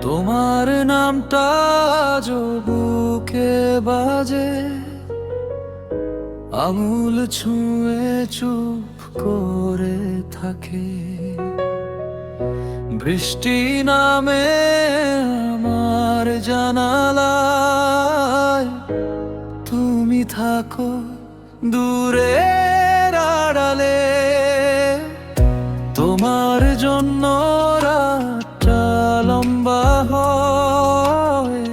তোমার নামটা আজও বুকে বাজে, আঙুল ছুঁয়ে চুপ করে থাকে। বৃষ্টি নামে আমার জানালায়, তুমি থাকো দূরের আড়ালে। তোমার জন্য রাতটা লম্বা হয়,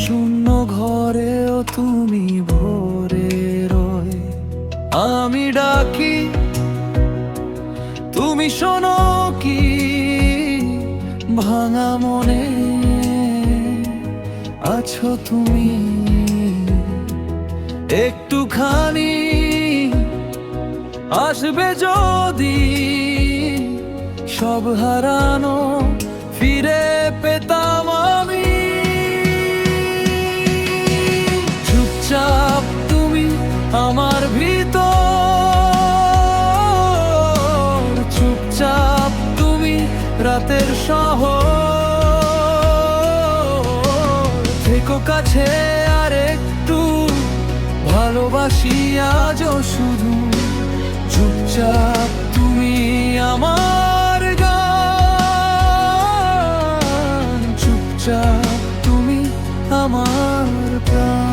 শূন্য ঘরেও তুমি ভরে রয়ে। আমি ডাকি তুমি শোনো কি, ভাঙা মনে আছো তুমি। একটুখানি আসবে যদি, সব হারানো ফিরে পেতাম আমি। চুপচাপ তুমি আমার ভিতর, চুপচাপ তুমি রাতের শহর। থেকো কাছে আর একটু, ভালোবাসি আজও শুধু। চুপচাপ তুমি আমার গান, চুপচাপ তুমি আমার প্রাণ।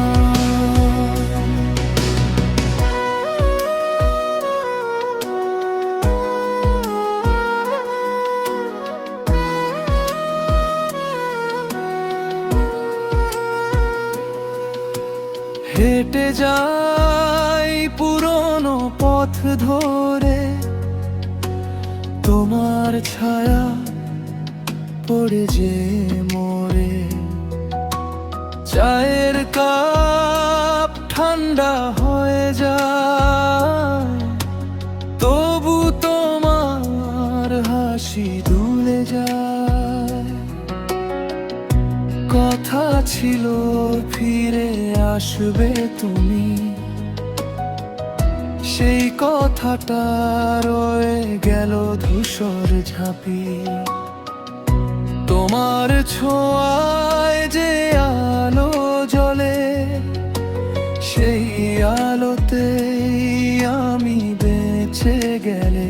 হেঁটে যাই পুরনো পথ ধরে, তোমার ছায়া পড়ে যে মোরে। চায়ের কাপ ঠান্ডা হয়ে যায়, তবু তোমার হাসি দুলে যায়। কথা ছিল ফিরে আসবে তুমি, সেই কথাটা রয়ে গেল ধূসর ঝাঁপি। তোমার ছোঁয়ায় যে আলো জ্বলে, সেই আলোতেই আমি বেঁচে গেলে।